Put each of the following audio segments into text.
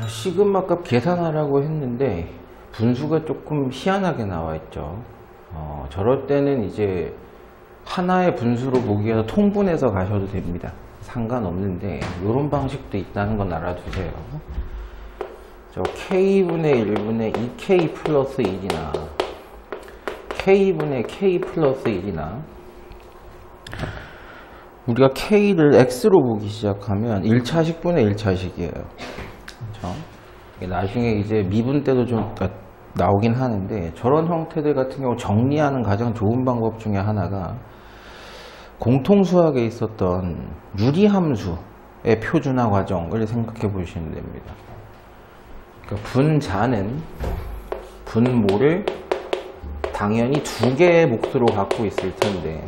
시그마 값 계산하라고 했는데 분수가 조금 희한하게 나와 있죠. 저럴 때는 이제 하나의 분수로 보기 위해서 통분해서 가셔도 됩니다. 상관없는데 이런 방식도 있다는 건 알아두세요. 저 K분의 1분의 2K 플러스 1이나 K분의 K 플러스 1이나 우리가 K를 X로 보기 시작하면 1차식분의 1차식이에요. 그렇죠? 나중에 이제 미분 때도 좀 나오긴 하는데 저런 형태들 같은 경우 정리하는 가장 좋은 방법 중에 하나가 공통수학에 있었던 유리함수의 표준화 과정을 생각해 보시면 됩니다. 그러니까 분자는 분모를 당연히 두 개의 몫으로 갖고 있을 텐데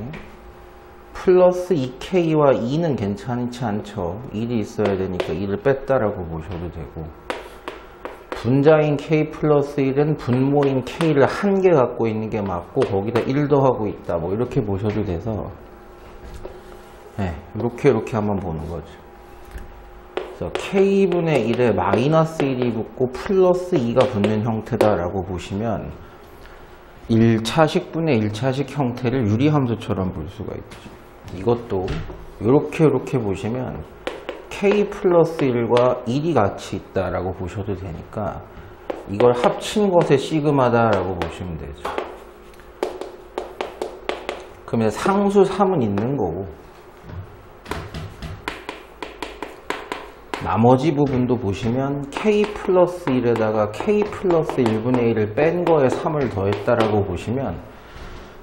플러스 2K와 2는 괜찮지 않죠. 1이 있어야 되니까 1을 뺐다라고 보셔도 되고 분자인 K 플러스 1은 분모인 K를 한 개 갖고 있는 게 맞고 거기다 1 더하고 있다. 뭐 이렇게 보셔도 돼서 네, 이렇게 한번 보는 거죠. 그래서 K분의 1에 마이너스 1이 붙고 플러스 2가 붙는 형태다라고 보시면 1차식분의 1차식 형태를 유리함수처럼 볼 수가 있죠. 이것도 이렇게 보시면 K 플러스 1과 1이 같이 있다라고 보셔도 되니까 이걸 합친 것의 시그마다라고 보시면 되죠. 그러면 상수 3은 있는 거고 나머지 부분도 보시면 K 플러스 1에다가 K 플러스 1분의 1을 뺀 거에 3을 더했다라고 보시면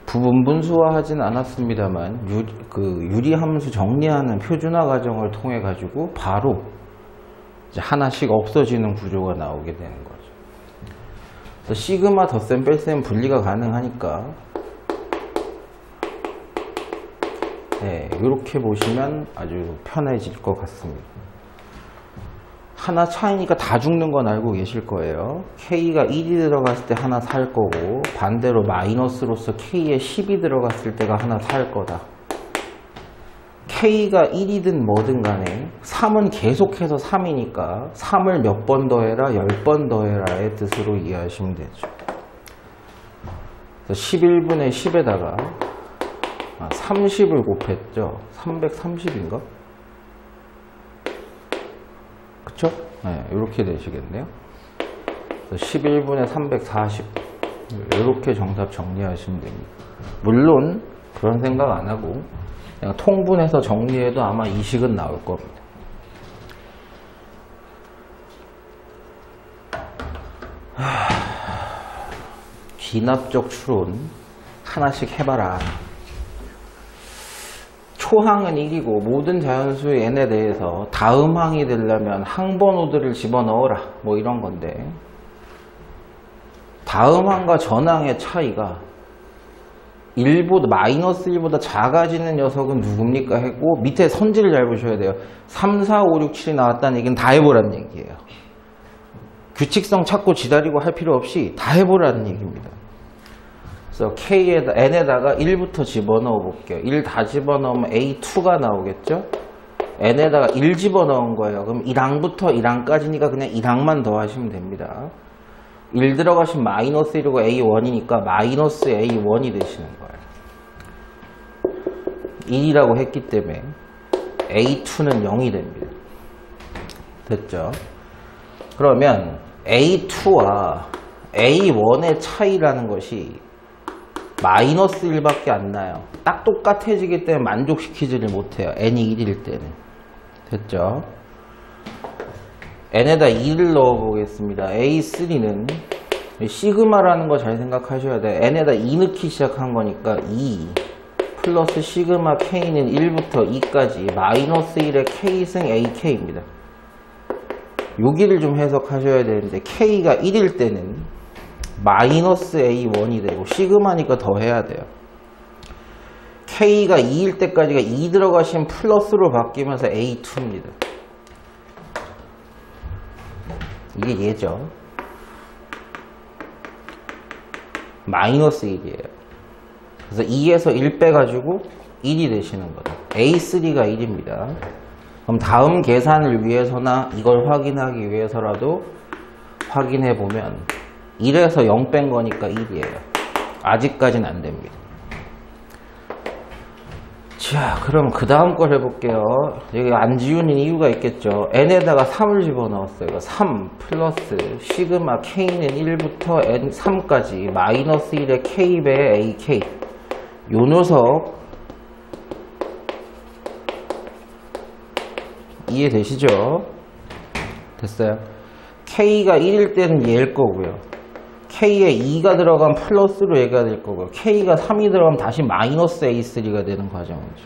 부분 분수화 하진 않았습니다만 유리함수 정리하는 표준화 과정을 통해 가지고 바로 이제 하나씩 없어지는 구조가 나오게 되는 거죠. 그래서 시그마 덧셈 뺄셈 분리가 가능하니까 네, 이렇게 보시면 아주 편해질 것 같습니다. 하나 차이니까 다 죽는 건 알고 계실 거예요. K가 1이 들어갔을 때 하나 살 거고 반대로 마이너스로서 K에 10이 들어갔을 때가 하나 살 거다. K가 1이든 뭐든 간에 3은 계속해서 3이니까 3을 몇 번 더해라 10번 더해라의 뜻으로 이해하시면 되죠. 11분의 10에다가 30을 곱했죠. 330인가? 그쵸? 네, 이렇게 되시겠네요. 11분의 340 이렇게 정답 정리하시면 됩니다. 물론 그런 생각 안 하고 그냥 통분해서 정리해도 아마 이 식은 나올 겁니다. 귀납적 추론 하나씩 해봐라. 초항은 1이고 모든 자연수의 n에 대해서 다음 항이 되려면 항번호들을 집어넣어라 뭐 이런 건데 다음 항과 전항의 차이가 1보다 마이너스 1보다 작아지는 녀석은 누굽니까 했고 밑에 선지를 잘 보셔야 돼요. 3, 4, 5, 6, 7이 나왔다는 얘기는 다 해보라는 얘기예요. 규칙성 찾고 지다리고 할 필요 없이 다 해보라는 얘기입니다. 그래서 n에다가 1부터 집어넣어 볼게요. 1 다 집어넣으면 A2가 나오겠죠? n에다가 1 집어넣은 거예요. 그럼 1항부터 1항까지니까 그냥 1항만 더하시면 됩니다. 1 들어가시면 마이너스 1이고 A1이니까 마이너스 A1이 되시는 거예요. 1이라고 했기 때문에 A2는 0이 됩니다. 됐죠? 그러면 A2와 A1의 차이라는 것이 마이너스 1밖에 안 나요. 딱 똑같아지기 때문에 만족시키지를 못해요. n이 1일 때는. 됐죠? n에다 2를 넣어보겠습니다. A3는 시그마라는 거 잘 생각하셔야 돼요. n에다 2 넣기 시작한 거니까 2 플러스 시그마 k는 1부터 2까지 마이너스 1의 k승 ak입니다. 여기를 좀 해석하셔야 되는데 k가 1일 때는 마이너스 A1이 되고 시그마니까 더 해야 돼요. K가 2일 때까지가 2 들어가신 플러스로 바뀌면서 A2입니다. 이게 얘죠. 마이너스 1이에요. 그래서 2에서 1 빼가지고 1이 되시는 거죠. A3가 1입니다. 그럼 다음 계산을 위해서나 이걸 확인하기 위해서라도 확인해 보면 1에서 0 뺀 거니까 1이에요. 아직까지는 안 됩니다. 자, 그럼 그 다음 걸 해볼게요. 여기 안 지우는 이유가 있겠죠. n에다가 3을 집어넣었어요. 3 플러스 시그마 k는 1부터 n 3까지 마이너스 1의 k배의 ak. 요 녀석 이해되시죠? 됐어요. k가 1일 때는 얘일 거고요. k에 2가 들어가면 플러스로 얘가 될 거고요. k가 3이 들어가면 다시 마이너스 a3가 되는 과정이죠.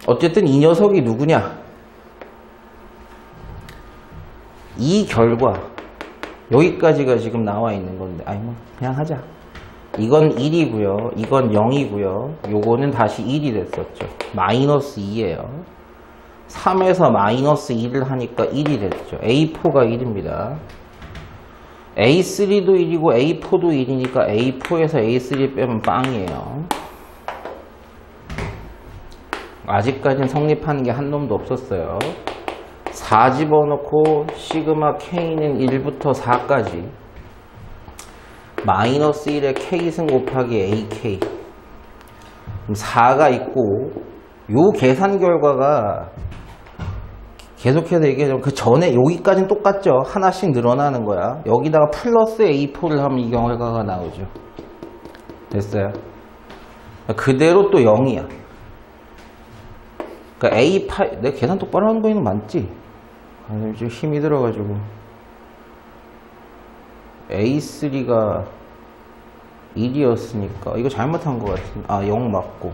어쨌든 이 녀석이 누구냐? 이 결과 여기까지가 지금 나와 있는 건데 아니 뭐 그냥 하자. 이건 1이고요. 이건 0이고요. 요거는 다시 1이 됐었죠. 마이너스 2예요. 3에서 마이너스 1을 하니까 1이 됐죠. A4가 1입니다. A3도 1이고 A4도 1이니까 A4에서 A3 빼면 빵이에요. 아직까지는 성립하는 게 한 놈도 없었어요. 4 집어넣고 시그마 K는 1부터 4까지 마이너스 1의 K승 곱하기 AK. 그럼 4가 있고 요 계산 결과가 계속해서 얘기하자면 그 전에 여기까지는 똑같죠. 하나씩 늘어나는 거야. 여기다가 플러스 A4를 하면 이 결과가 나오죠. 됐어요? 그대로 또 0이야. 그러니까 A8, 내가 계산 똑바로 하는 거는 맞지? 좀 힘이 들어가지고. A3가 1이었으니까 이거 잘못한 것 같은데. 아, 0 맞고.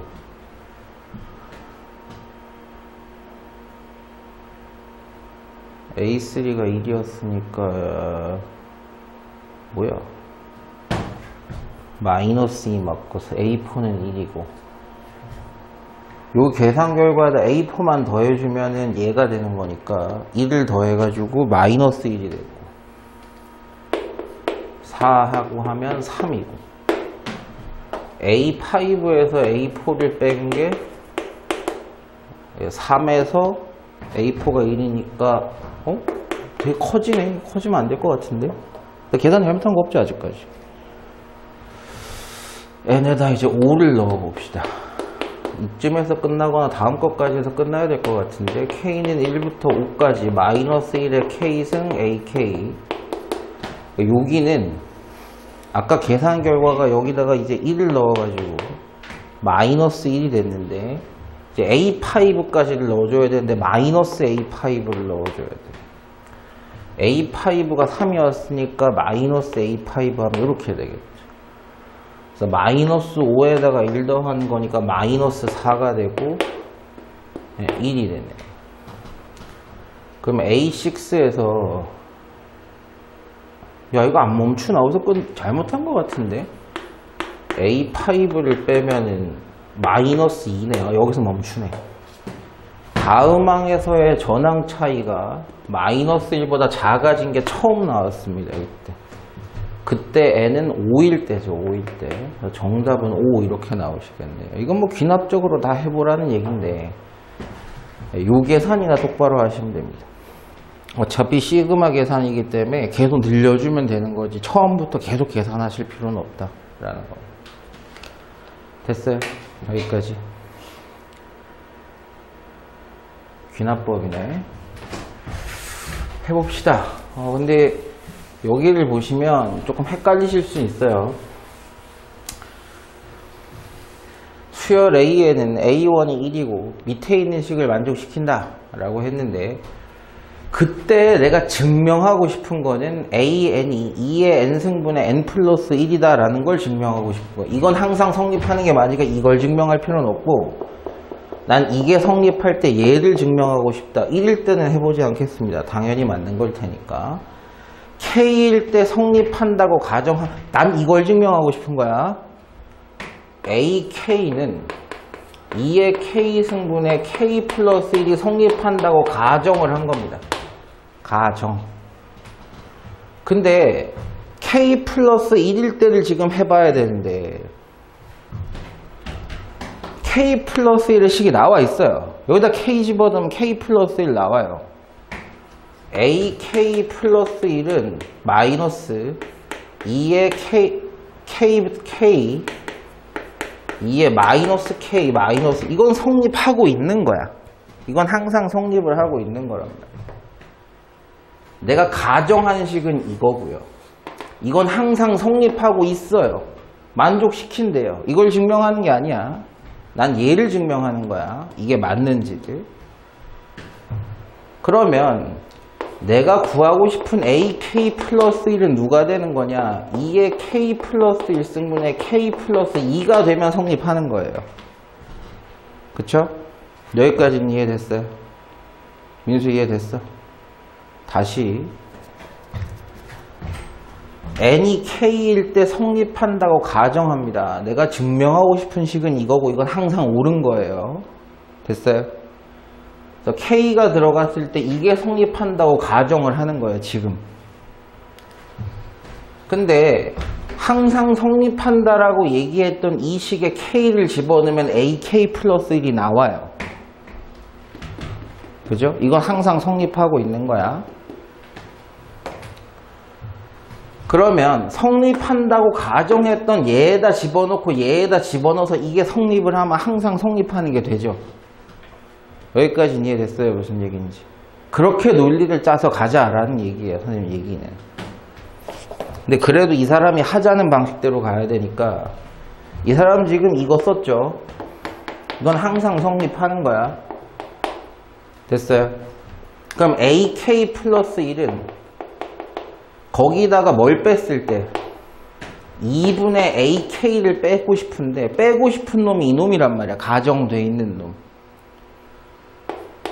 A3가 1이었으니까 뭐야? 마이너스 2 맞고 A4는 1이고 요 계산 결과에다 A4만 더해주면은 얘가 되는 거니까 1을 더해가지고 마이너스 1이 되고 4하고 하면 3이고 A5에서 A4를 뺀 게 3에서 A4가 1이니까 되게 커지네. 커지면 안 될 것 같은데. 계산 잘못한 거 없죠 아직까지. n에다 이제 5를 넣어 봅시다. 이쯤에서 끝나거나 다음 것까지 해서 끝나야 될 것 같은데 k는 1부터 5까지 마이너스 1의 k승 ak. 여기는 아까 계산 결과가 여기다가 이제 1을 넣어가지고 마이너스 1이 됐는데 이제 A5까지를 넣어줘야 되는데 마이너스 A5를 넣어줘야 돼. A5가 3이었으니까 마이너스 A5 하면 이렇게 되겠죠. 그래서 마이너스 5에다가 1 더한 거니까 마이너스 4가 되고 1이 되네. 그럼 A6에서 야 이거 안 멈추나? 어디서 잘못한 것 같은데 A5를 빼면은 마이너스 2네요. 여기서 멈추네. 다음 항에서의 전항 차이가 마이너스 1보다 작아진 게 처음 나왔습니다. 그때 n은 5일 때죠. 5일 때. 정답은 5 이렇게 나오시겠네요. 이건 뭐 귀납적으로 다 해보라는 얘기인데 요 계산이나 똑바로 하시면 됩니다. 어차피 시그마 계산이기 때문에 계속 늘려주면 되는 거지 처음부터 계속 계산하실 필요는 없다라는 거. 됐어요? 여기까지. 귀납법이네. 해봅시다. 근데 여기를 보시면 조금 헷갈리실 수 있어요. 수열 A에는 A1이 1이고 밑에 있는 식을 만족시킨다 라고 했는데 그때 내가 증명하고 싶은 거는 AN이 2의 n승분의 n 플러스 1이다 라는 걸 증명하고 싶은 거야. 이건 항상 성립하는 게 맞으니까 이걸 증명할 필요는 없고 난 이게 성립할 때 얘를 증명하고 싶다. 1일 때는 해보지 않겠습니다. 당연히 맞는 걸 테니까. K일 때 성립한다고 난 이걸 증명하고 싶은 거야. AK는 2의 K승분의 K 플러스 1이 성립한다고 가정을 한 겁니다. 가정. 근데 K 플러스 1일 때를 지금 해봐야 되는데 K 플러스 1의 식이 나와 있어요. 여기다 K 집어넣으면 K 플러스 1 나와요. AK 플러스 1은 마이너스 2의 K 2의 마이너스 K 마이너스, 이건 성립하고 있는 거야. 이건 항상 성립을 하고 있는 거랍니다. 내가 가정한 식은 이거고요. 이건 항상 성립하고 있어요. 만족시킨대요. 이걸 증명하는 게 아니야. 난 얘를 증명하는 거야. 이게 맞는지를. 그러면 내가 구하고 싶은 AK 플러스 1은 누가 되는 거냐? 2의 K 플러스 1승분의 K 플러스 2가 되면 성립하는 거예요. 그쵸? 여기까지는 이해됐어요? 민수 이해됐어? 다시 n이 k일 때 성립한다고 가정합니다. 내가 증명하고 싶은 식은 이거고 이건 항상 옳은 거예요. 됐어요? 그래서 k가 들어갔을 때 이게 성립한다고 가정을 하는 거예요. 지금. 근데 항상 성립한다라고 얘기했던 이 식에 k를 집어넣으면 ak 플러스 1이 나와요. 그죠? 이건 항상 성립하고 있는 거야. 그러면 성립한다고 가정했던 얘에다 집어넣고 얘에다 집어넣어서 이게 성립을 하면 항상 성립하는 게 되죠. 여기까지 이해됐어요? 무슨 얘기인지. 그렇게 논리를 짜서 가자라는 얘기예요. 선생님 얘기는. 근데 그래도 이 사람이 하자는 방식대로 가야 되니까 이 사람 지금 이거 썼죠. 이건 항상 성립하는 거야. 됐어요? 그럼 AK 플러스 1은 거기다가 뭘 뺐을 때 2분의 AK를 빼고 싶은데 빼고 싶은 놈이 이놈이란 말이야. 가정돼 있는 놈.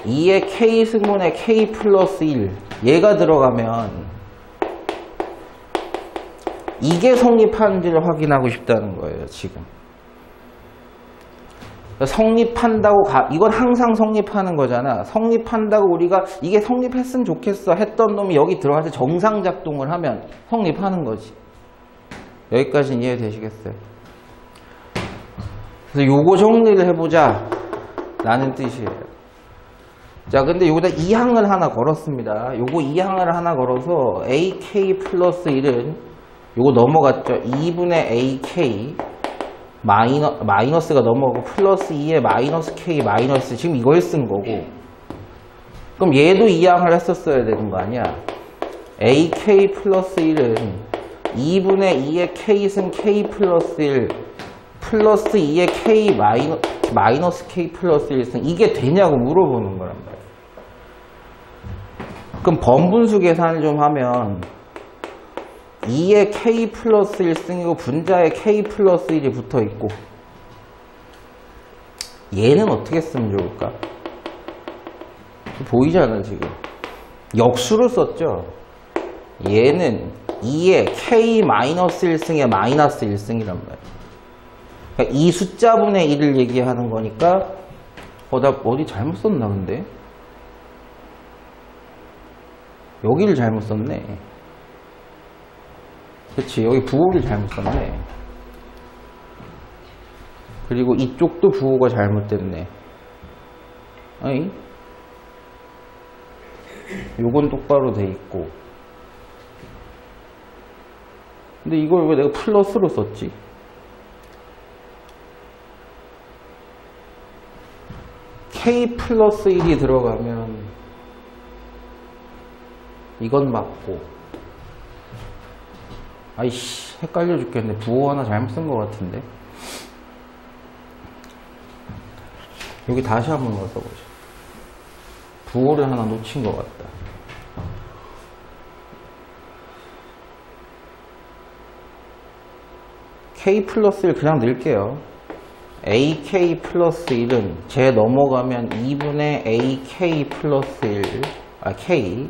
2의 K승분의 K 플러스 1 얘가 들어가면 이게 성립하는지를 확인하고 싶다는 거예요. 지금. 성립한다고 이건 항상 성립하는 거잖아. 성립한다고 우리가 이게 성립했으면 좋겠어 했던 놈이 여기 들어가서 정상 작동을 하면 성립하는 거지. 여기까지는 이해되시겠어요? 그래서 요거 정리를 해보자 라는 뜻이에요. 자, 근데 여기다 2항을 하나 걸었습니다. 요거 2항을 하나 걸어서 AK 플러스 1은 요거 넘어갔죠. 2분의 AK 마이너스가 넘어가고 플러스 2의 마이너스 K 마이너스, 지금 이걸 쓴 거고, 그럼 얘도 2항을 했었어야 되는 거 아니야. AK 플러스 1은 2분의 2의 K승 K 플러스 1 플러스 2의 K 마이너스 K 플러스 1승, 이게 되냐고 물어보는 거란 말이야. 그럼 번분수 계산을 좀 하면 2의 K 플러스 1승이고 분자에 K 플러스 1이 붙어 있고, 얘는 어떻게 쓰면 좋을까? 보이잖아 지금. 역수로 썼죠. 얘는 2의 K 마이너스 1승의 마이너스 1승이란 말이야. 그러니까 이 숫자분의 1을 얘기하는 거니까 나 어디 잘못 썼나 근데? 여기를 잘못 썼네. 그치, 여기 부호를 잘못 썼네. 그리고 이쪽도 부호가 잘못됐네. 아니, 요건 똑바로 돼 있고. 근데 이걸 왜 내가 플러스로 썼지? K 플러스 1이 들어가면 이건 맞고, 아이씨 헷갈려 죽겠네. 부호 하나 잘못 쓴 것 같은데. 여기 다시 한번 넣어보자. 부호를 하나 놓친 것 같다. K 플러스 1 그냥 넣을게요. AK 플러스 1은 제 넘어가면 2분의 AK 플러스 1 K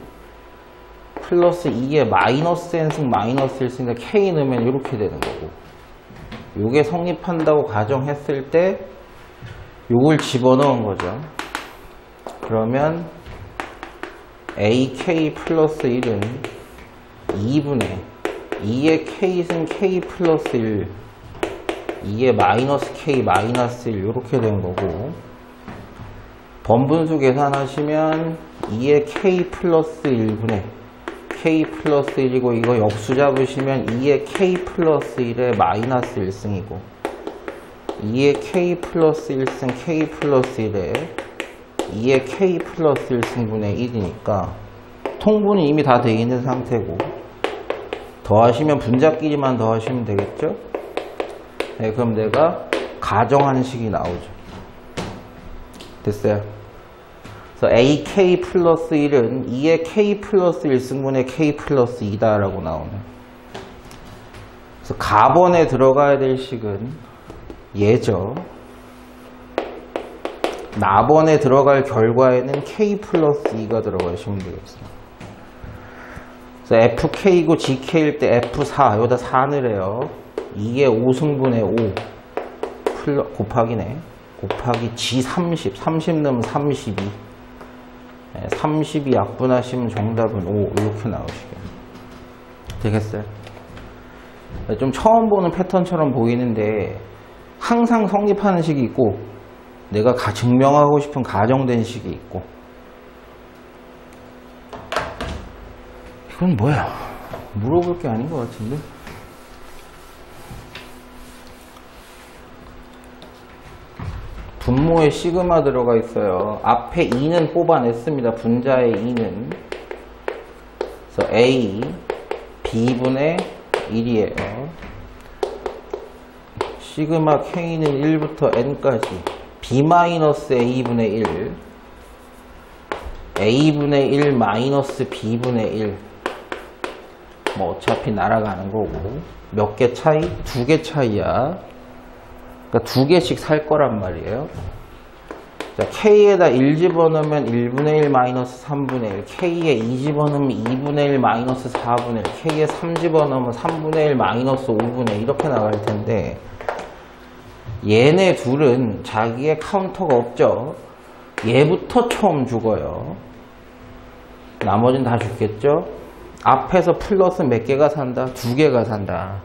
플러스 2의 마이너스 n승 마이너스 1승, K 넣으면 이렇게 되는 거고, 요게 성립한다고 가정했을 때 요걸 집어넣은 거죠. 그러면 AK 플러스 1은 2분의 2의 K승 K 플러스 1 2의 마이너스 k 마이너스 1 이렇게 된 거고, 번분수 계산하시면 2의 k 플러스 1분의 k 플러스 1이고, 이거 역수 잡으시면 2의 k 플러스 1의 마이너스 1승이고, 2의 k 플러스 1승 k 플러스 1에 2의 k 플러스 1승분의 1이니까 통분이 이미 다 되어 있는 상태고, 더하시면 분자끼리만 더하시면 되겠죠? 네, 그럼 내가 가정하는 식이 나오죠. 됐어요? 그래서 AK 플러스 1은 2의 K 플러스 1승분의 K 플러스 2다 라고 나오네. 그래서 가번에 들어가야 될 식은 얘죠. 나번에 들어갈 결과에는 K 플러스 2가 들어가시면 되겠어요. 그래서 FK고 GK일 때 F4, 여기다 4를 해요. 2의 5승분의 5 곱하기네. 곱하기 G30, 30 넣으면 32. 32 약분하시면 정답은 5 이렇게 나오시겠네요. 되겠어요? 좀 처음 보는 패턴처럼 보이는데 항상 성립하는 식이 있고, 내가 증명하고 싶은 가정된 식이 있고. 이건 뭐야? 물어볼 게 아닌 것 같은데? 분모에 시그마 들어가 있어요. 앞에 2는 뽑아냈습니다. 분자의 2는. 그래서 A, B분의 1이에요. 시그마 K는 1부터 N까지. B-A분의 1. A분의 1 마이너스 B분의 1. 뭐 어차피 날아가는 거고. 몇 개 차이? 2개 차이야. 그러니까 2개씩 살 거란 말이에요. 자, K에다 1 집어넣으면 1분의 1 마이너스 3분의 1, K에 2 집어넣으면 2분의 1 마이너스 4분의 1, K에 3 집어넣으면 3분의 1 마이너스 5분의 1 이렇게 나갈 텐데, 얘네 둘은 자기의 카운터가 없죠. 얘부터 처음 죽어요. 나머지는 다 죽겠죠. 앞에서 플러스 몇 개가 산다? 2개가 산다.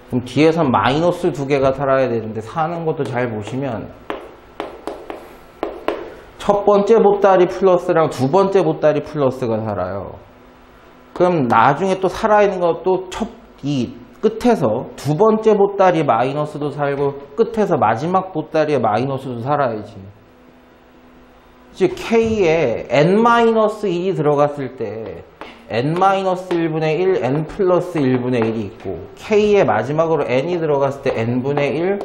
그럼 뒤에선 마이너스 2개가 살아야 되는데, 사는 것도 잘 보시면 첫 번째 보따리 플러스랑 두 번째 보따리 플러스가 살아요. 그럼 나중에 또 살아있는 것도 이 끝에서 두 번째 보따리 마이너스도 살고, 끝에서 마지막 보따리에 마이너스도 살아야지. 즉 K에 N-1이 들어갔을 때 N-1분의 1, N 플러스 1분의 1이 있고, K에 마지막으로 N이 들어갔을 때 N분의 1,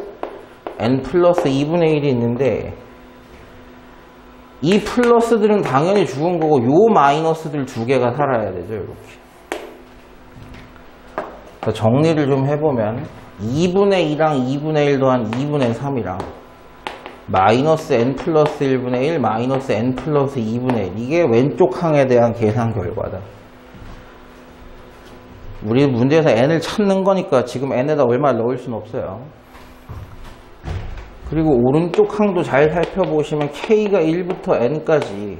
N 플러스 2분의 1이 있는데, 이 플러스들은 당연히 죽은 거고, 요 마이너스들 2개가 살아야 되죠. 이렇게. 정리를 좀 해보면 2분의 2랑 2분의 1 더한 2분의 3이랑 마이너스 N 플러스 1분의 1, 마이너스 N 플러스 2분의 1, 이게 왼쪽 항에 대한 계산 결과다. 우리 문제에서 N을 찾는 거니까 지금 N에다 얼마를 넣을 수는 없어요. 그리고 오른쪽 항도 잘 살펴보시면 K가 1부터 N까지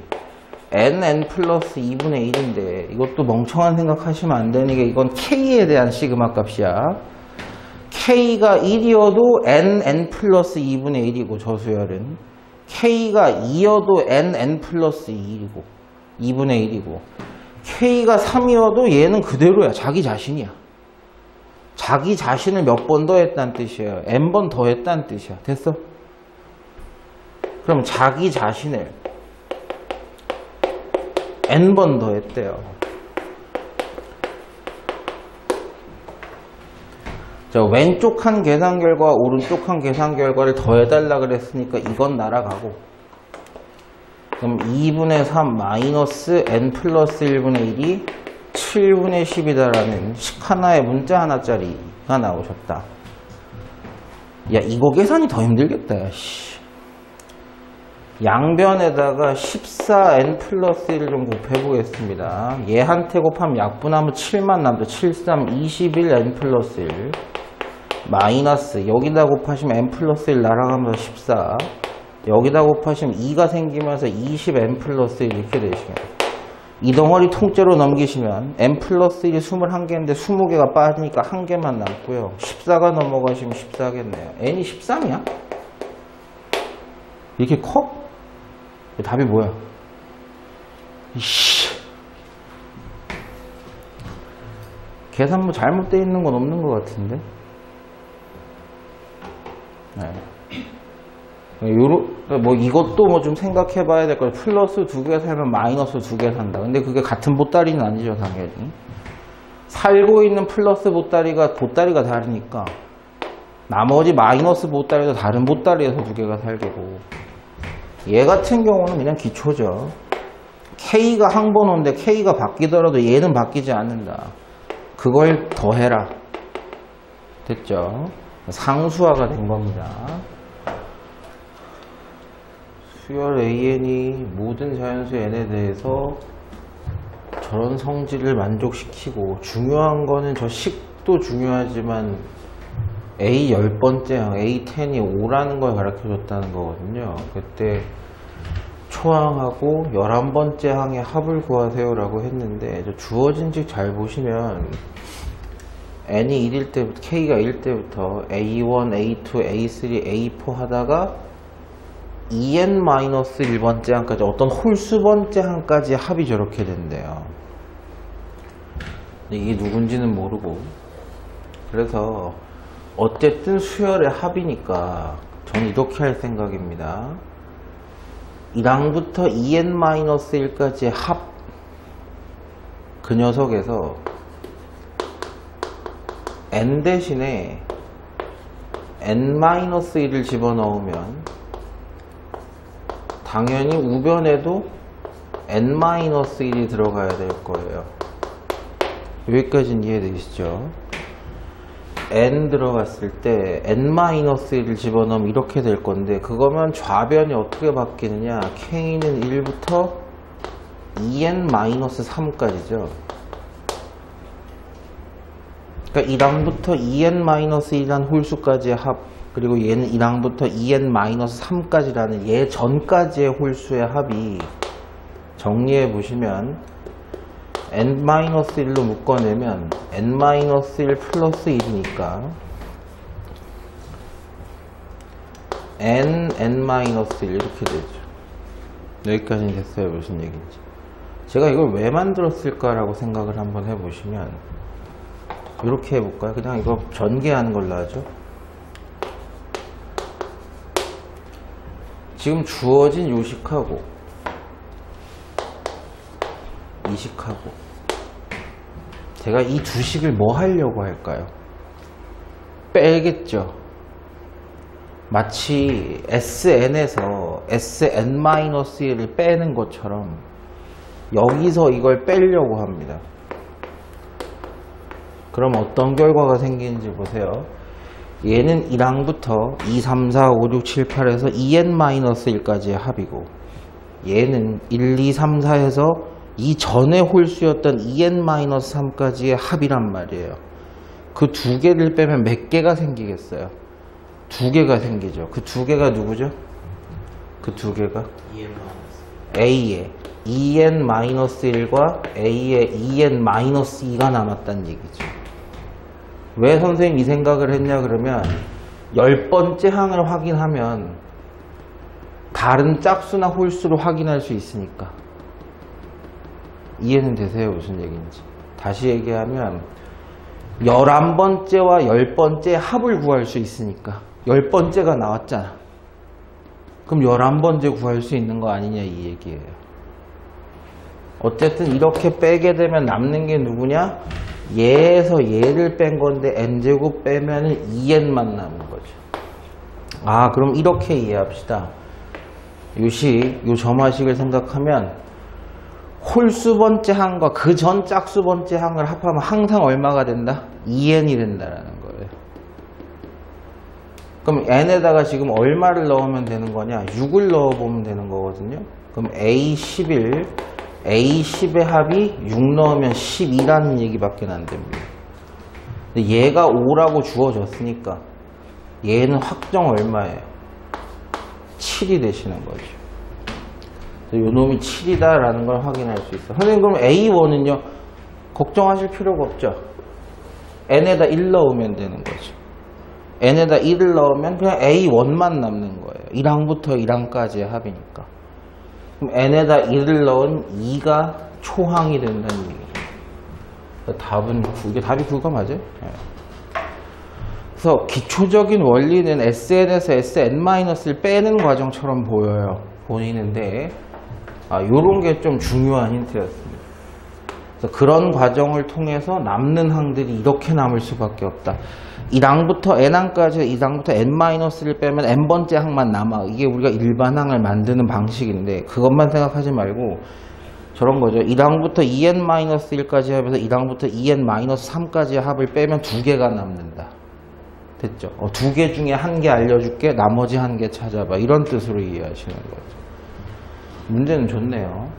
N 플러스 2분의 1인데, 이것도 멍청한 생각하시면 안 되는 게, 이건 K에 대한 시그마 값이야. K가 1이어도 N 플러스 2분의 1이고, 저 수열은 K가 2여도 N 플러스 2이고 2분의 1이고, K가 3이어도 얘는 그대로야. 자기 자신이야. 자기 자신을 몇 번 더 했다는 뜻이에요. N번 더 했다는 뜻이야. 됐어? 그럼 자기 자신을 N번 더 했대요. 자, 왼쪽 한 계산 결과, 오른쪽 한 계산 결과를 더해달라 그랬으니까 이건 날아가고, 그럼 2분의 3 마이너스 N 플러스 1분의 1이 7분의 10이다라는 식 하나에 문자 하나짜리가 나오셨다. 야, 이거 계산이 더 힘들겠다. 야, 씨. 양변에다가 14N 플러스 1을 좀 곱해보겠습니다. 얘한테 곱하면 약분하면 7만 남죠. 7, 3, 21N 플러스 1 마이너스, 여기다 곱하시면 N 플러스 1 날아가면서 14, 여기다 곱하시면 2가 생기면서 20N 플러스 1 이렇게 되시겠네요. 이 덩어리 통째로 넘기시면 n 플러스 1이 21개인데 20개가 빠지니까 1개만 남고요. 14가 넘어가시면 14겠네요. n이 13이야? 이렇게 커? 답이 뭐야? 이씨. 계산부 잘못되어 있는 건 없는 것 같은데? 네. 뭐 이것도 뭐 좀 생각해 봐야 될 거예요. 플러스 2개 살면 마이너스 2개 산다. 근데 그게 같은 보따리는 아니죠, 당연히. 살고 있는 플러스 보따리가 다르니까 나머지 마이너스 보따리도 다른 보따리에서 2개가 살게고, 얘 같은 경우는 그냥 기초죠. K가 항번호인데 K가 바뀌더라도 얘는 바뀌지 않는다. 그걸 더해라. 됐죠? 상수화가 된 겁니다. 수열 AN이 모든 자연수 N에 대해서 저런 성질을 만족시키고, 중요한 거는 저 식도 중요하지만 A 10번째 항, A10이 5라는 걸 가르쳐 줬다는 거거든요. 그때 초항하고 11번째 항의 합을 구하세요 라고 했는데, 주어진 식 잘 보시면 n이 1일 때부터, k가 1일 때부터 A1, A2, A3, A4 하다가 en-1번째 항까지 어떤 홀수번째 항까지 합이 저렇게 된대요. 이게 누군지는 모르고, 그래서 어쨌든 수열의 합이니까 저는 이렇게 할 생각입니다. 1항부터 en-1까지의 합, 그 녀석에서 n 대신에 n-1을 집어넣으면 당연히 우변에도 n-1이 들어가야 될 거예요. 여기까지는 이해되시죠? n 들어갔을 때 n-1을 집어넣으면 이렇게 될 건데, 그거면 좌변이 어떻게 바뀌느냐, k는 1부터 en-3까지죠. 그러니까 1항부터 en-1이라는 홀수까지의 합, 그리고 얘는 1항부터 en-3까지라는 얘 전까지의 홀수의 합이, 정리해 보시면 n-1로 묶어내면 n-1 플러스 1이니까 n-1 이렇게 되죠. 여기까지는 됐어요. 무슨 얘기인지. 제가 이걸 왜 만들었을까라고 생각을 한번 해보시면, 이렇게 해볼까요? 그냥 이거 전개하는 걸로 하죠. 지금 주어진 요식하고 이식하고, 제가 이 두 식을 뭐 하려고 할까요? 빼겠죠. 마치 SN에서 SN-1을 빼는 것처럼 여기서 이걸 빼려고 합니다. 그럼 어떤 결과가 생기는지 보세요. 얘는 1항부터 2, 3, 4, 5, 6, 7, 8에서 en-1까지의 합이고, 얘는 1, 2, 3, 4에서 이 전에 홀수였던 en-3까지의 합이란 말이에요. 그 두 개를 빼면 몇 개가 생기겠어요? 두 개가 생기죠. 그 두 개가 누구죠? 그 두 개가 A의 en-1과 A의 en-2가 남았다는 얘기죠. 왜 선생님 이 생각을 했냐 그러면, 10번째 항을 확인하면 다른 짝수나 홀수를 확인할 수 있으니까. 이해는 되세요? 무슨 얘기인지. 다시 얘기하면 11번째와 10번째 합을 구할 수 있으니까. 10번째가 나왔잖아. 그럼 11번째 구할 수 있는 거 아니냐 이 얘기예요. 어쨌든 이렇게 빼게 되면 남는 게 누구냐? 얘에서 얘를 뺀 건데 n제곱 빼면은 2n만 남은 거죠. 아, 그럼 이렇게 이해합시다. 요 점화식을 생각하면 홀수번째 항과 그 전 짝수번째 항을 합하면 항상 얼마가 된다? 2n이 된다라는 거예요. 그럼 n에다가 지금 얼마를 넣으면 되는 거냐? 6을 넣어보면 되는 거거든요. 그럼 A11, A10의 합이 6 넣으면 12라는 얘기밖에 안 됩니다. 근데 얘가 5라고 주어졌으니까 얘는 확정 얼마예요? 7이 되시는 거죠. 요 놈이 7이다라는 걸 확인할 수 있어. 선생님, 그럼 A1은요, 걱정하실 필요가 없죠. n에다 1 넣으면 되는 거죠. n에다 1을 넣으면 그냥 A1만 남는 거예요. 1항부터 1항까지의 합이니까. 그럼 n에다 1을 넣은 2가 초항이 된다는 얘기죠. 답은 9, 이게 답이 9가 맞아요? 네. 그래서 기초적인 원리는 SN에서 SN-을 빼는 과정처럼 보이는데, 요런 게 좀 중요한 힌트였습니다. 그래서 그런 과정을 통해서 남는 항들이 이렇게 남을 수밖에 없다. 1항부터 n항까지 2항부터 n-를 빼면 n번째 항만 남아. 이게 우리가 일반 항을 만드는 방식인데, 그것만 생각하지 말고 저런 거죠. 1항부터 2n-1까지 합해서 1항부터 2n-3까지의 합을 빼면 2개가 남는다. 됐죠? 2개 중에 1개 알려줄게, 나머지 1개 찾아봐. 이런 뜻으로 이해하시는 거죠. 문제는 좋네요.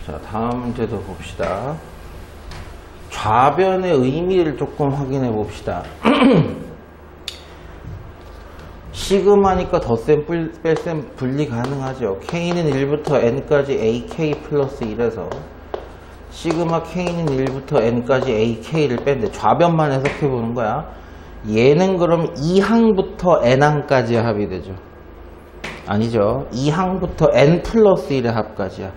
자, 다음 문제도 봅시다. 좌변의 의미를 조금 확인해 봅시다. 시그마니까 덧셈 뺄셈 분리 가능하죠. K는 1부터 N까지 AK 플러스 1에서 시그마 K는 1부터 N까지 AK를 뺀데 좌변만 해석해 보는 거야. 얘는 그럼 2항부터 N항까지의 합이 되죠. 아니죠. 2항부터 N 플러스 1의 합까지야.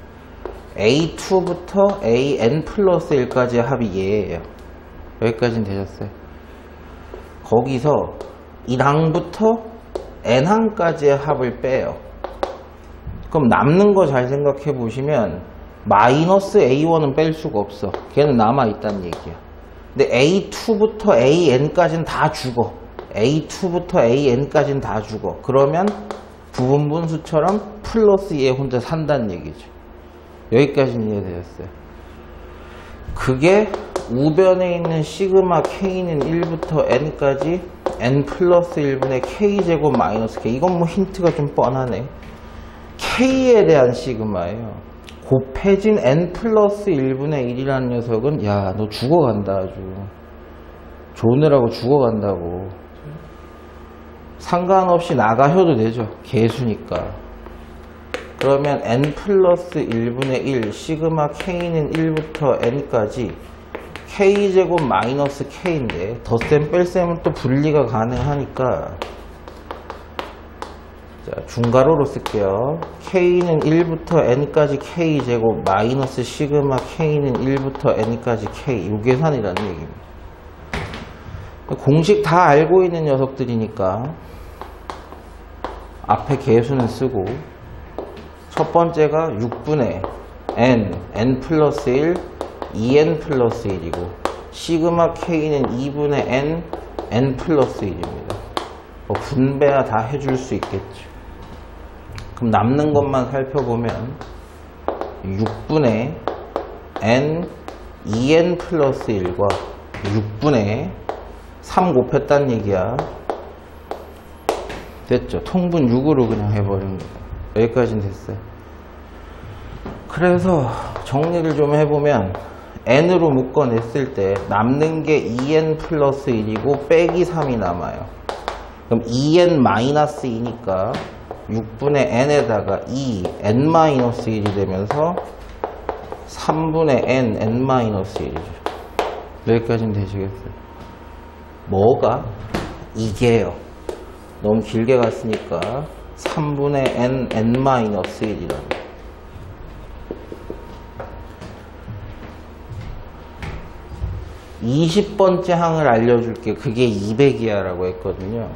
A2부터 AN 플러스 1까지의 합이 얘예요. 여기까지는 되셨어요. 거기서 1항부터 N항까지의 합을 빼요. 그럼 남는 거 잘 생각해 보시면 마이너스 A1은 뺄 수가 없어. 걔는 남아있다는 얘기야. 근데 A2부터 AN까지는 다 죽어. A2부터 AN까지는 다 죽어. 그러면 부분분수처럼 플러스 얘 혼자 산다는 얘기죠. 여기까지는 이해되셨어요. 그게 우변에 있는 시그마 K는 1부터 N까지 N 플러스 1분의 K제곱 마이너스 K. 이건 뭐 힌트가 좀 뻔하네. K에 대한 시그마예요. 곱해진 N 플러스 1분의 1이라는 녀석은 야, 너 죽어간다 아주. 조느라고 죽어간다고. 상관없이 나가셔도 되죠. 개수니까. 그러면 N 플러스 1분의 1 시그마 K는 1부터 N까지 K제곱 마이너스 K인데 덧셈 뺄셈은 또 분리가 가능하니까 자, 중괄호로 쓸게요. K는 1부터 N까지 K제곱 마이너스 시그마 K는 1부터 N까지 K. 요 계산이라는 얘기입니다. 공식 다 알고 있는 녀석들이니까 앞에 계수는 쓰고 첫 번째가 6분의 N, N 플러스 1, 2N 플러스 1이고 시그마 K는 2분의 N, N 플러스 1입니다. 뭐 분배야 다 해줄 수 있겠죠. 그럼 남는 것만 살펴보면 6분의 N, 2N 플러스 1과 6분의 3 곱했다는 얘기야. 됐죠? 통분 6으로 그냥 해버리는 거예요. 여기까지는 됐어요. 그래서 정리를 좀 해보면 n으로 묶어냈을 때 남는 게 2n 플러스 1이고 빼기 3이 남아요. 그럼 2n 마이너스 2니까 6분의 n에다가 2, n 마이너스 1이 되면서 3분의 n, n 마이너스 1이죠. 여기까지는 되시겠어요? 뭐가? 이게요. 너무 길게 갔으니까 3분의 n, n-1이라고. (20번째) 항을 알려줄게. 그게 200이야 라고 했거든요.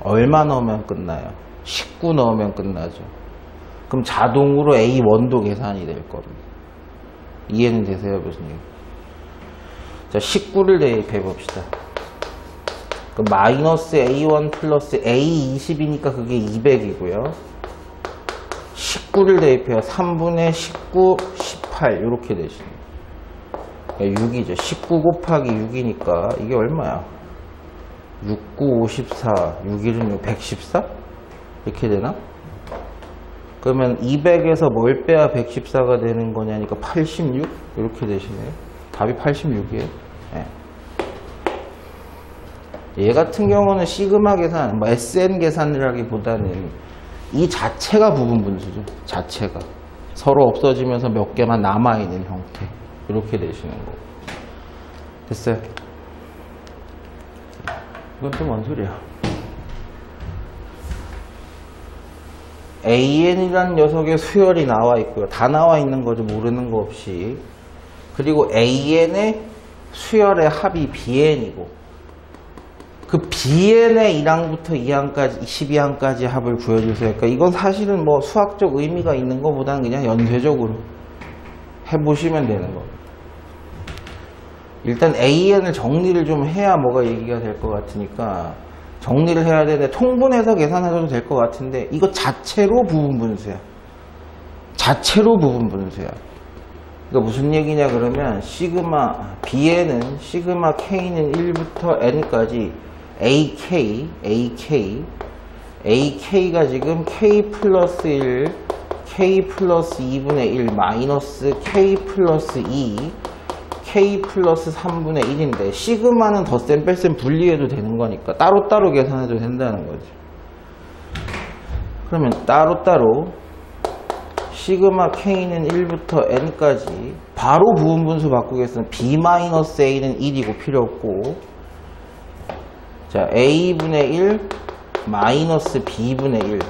얼마 넣으면 끝나요? 19 넣으면 끝나죠. 그럼 자동으로 A1도 계산이 될 겁니다. 이해는 되세요, 교수님? 자, 19를 대입해 봅시다. 그 마이너스 A1 플러스 A20이니까 그게 200이고요. 19를 대입해요. 3분의 19, 18 이렇게 되십니다. 6이죠. 19 곱하기 6이니까 이게 얼마야? 6, 9, 54, 6, 1은 114? 이렇게 되나? 그러면 200에서 뭘 빼야 114가 되는 거냐니까 86? 이렇게 되시네요. 답이 86이에요. 네. 얘 같은 경우는 시그마 계산, 뭐 SN 계산이라기보다는 이 자체가 부분분수죠. 자체가. 서로 없어지면서 몇 개만 남아있는 형태. 이렇게 되시는 거고. 됐어요? 이건 또 뭔 소리야? AN이라는 녀석의 수열이 나와 있고요. 다 나와 있는 거죠. 모르는 거 없이. 그리고 AN의 수열의 합이 BN이고, 그 BN의 1항부터 2항까지, 12항까지 합을 구해주세요. 그러니까 이건 사실은 뭐 수학적 의미가 있는 것보다는 그냥 연쇄적으로 해보시면 되는 겁니다. 일단 AN을 정리를 좀 해야 뭐가 얘기가 될 것 같으니까 정리를 해야 되는데, 통분해서 계산해도 될 것 같은데 이거 자체로 부분분수야. 자체로 부분분수야. 그러니까 무슨 얘기냐 그러면 시그마 B에는 시그마 K는 1부터 N까지 AK가 지금 K 플러스 1, K 플러스 2분의 1 마이너스 K 플러스 2, K 플러스 3분의 1인데 시그마는 덧셈 뺄셈 분리해도 되는 거니까 따로따로 계산해도 된다는 거지. 그러면 따로따로 시그마 K는 1부터 N까지 바로 부분분수 바꾸겠으면 B-A는 1이고 필요 없고, 자 A분의 1 마이너스 B분의 1,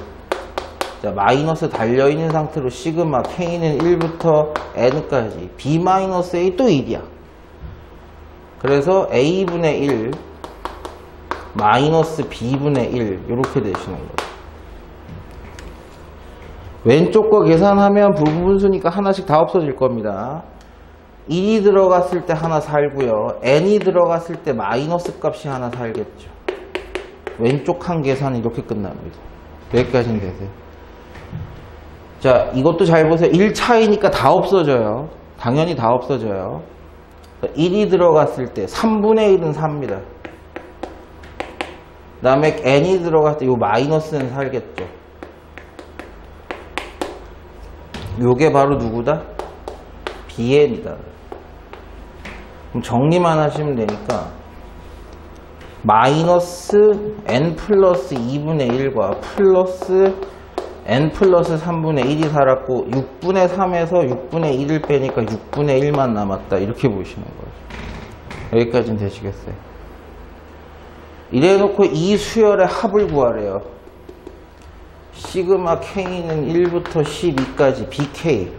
자 마이너스 달려있는 상태로 시그마 K는 1부터 N까지 B-A 또 1이야. 그래서 A분의 1 마이너스 B분의 1 이렇게 되시는 거예요. 왼쪽 거 계산하면 부분분수니까 하나씩 다 없어질 겁니다. 1이 들어갔을 때 하나 살고요. n이 들어갔을 때 마이너스 값이 하나 살겠죠. 왼쪽 한 계산이 이렇게 끝납니다. 여기까지는 되세요. 자, 이것도 잘 보세요. 1차이니까 다 없어져요. 당연히 다 없어져요. 1이 들어갔을 때 3분의 1은 삽니다. 그 다음에 n이 들어갔을 때 이 마이너스는 살겠죠. 요게 바로 누구다? BN이다. 그럼 정리만 하시면 되니까 마이너스 n 플러스 2분의 1과 플러스 n 플러스 3분의 1이 살았고 6분의 3에서 6분의 1을 빼니까 6분의 1만 남았다. 이렇게 보시는 거죠. 여기까지는 되시겠어요? 이래놓고 이 수열의 합을 구하래요. 시그마 K는 1부터 12까지 BK.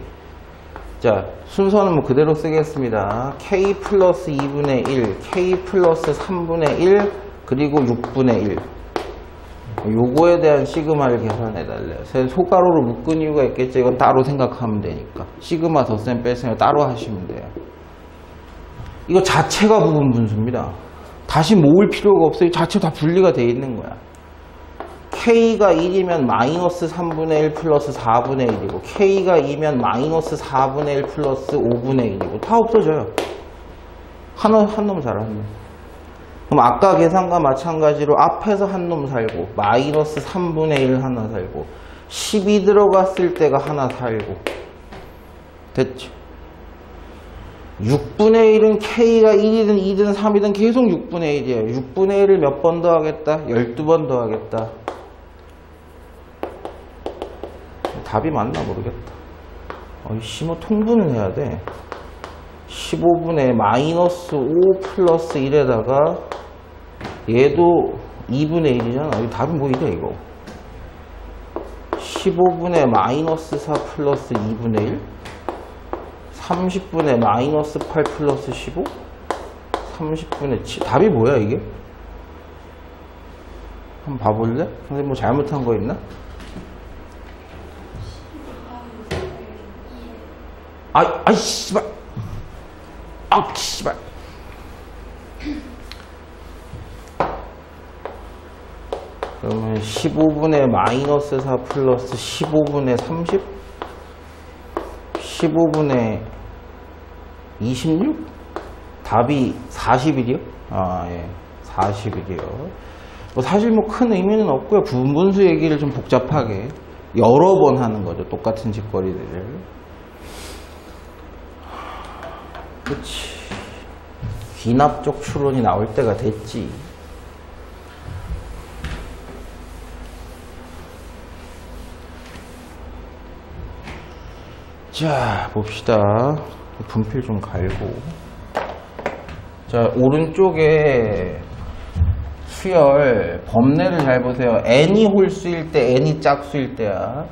자, 순서는 뭐 그대로 쓰겠습니다. K 플러스 2분의 1, K 플러스 3분의 1, 그리고 6분의 1. 요거에 대한 시그마를 계산해 달래요. 소가로로 묶은 이유가 있겠죠. 이건 따로 생각하면 되니까. 시그마 덧셈 뺄셈을 따로 하시면 돼요. 이거 자체가 부분분수입니다. 다시 모을 필요가 없어요. 자체 다 분리가 돼 있는 거야. K가 1이면 마이너스 3분의 1 플러스 4분의 1이고 K가 2면 마이너스 4분의 1 플러스 5분의 1이고 다 없어져요. 한 놈 살아, 한 놈. 그럼 아까 계산과 마찬가지로 앞에서 한 놈 살고 마이너스 3분의 1 하나 살고 10이 들어갔을 때가 하나 살고 됐죠? 6분의 1은 K가 1이든 2든 3이든 계속 6분의 1이에요. 6분의 1을 몇 번 더하겠다? 12번 더하겠다. 답이 맞나 모르겠다. 뭐 통분을 해야 돼. 15분의 마이너스 5 플러스 1에다가 얘도 2분의 1이잖아. 이 답이 뭐 이래 이거. 15분의 마이너스 4 플러스 2분의 1, 30분의 마이너스 8 플러스 15, 30분의 7. 답이 뭐야 이게? 한번 봐볼래? 선생님 뭐 잘못한 거 있나? 아이 씨발. 씨발. 그러면 15분의 마이너스 4 플러스 15분의 30? 15분의 26? 답이 41이요? 예. 41이요. 뭐 사실 뭐 큰 의미는 없고요. 부분분수 얘기를 좀 복잡하게 여러 번 하는 거죠. 똑같은 짓거리들을. 그치. 귀납적 추론이 나올 때가 됐지. 자, 봅시다. 분필 좀 갈고. 자, 오른쪽에 수열 범례를 잘 보세요. n이 홀수일 때 n이 짝수일 때야.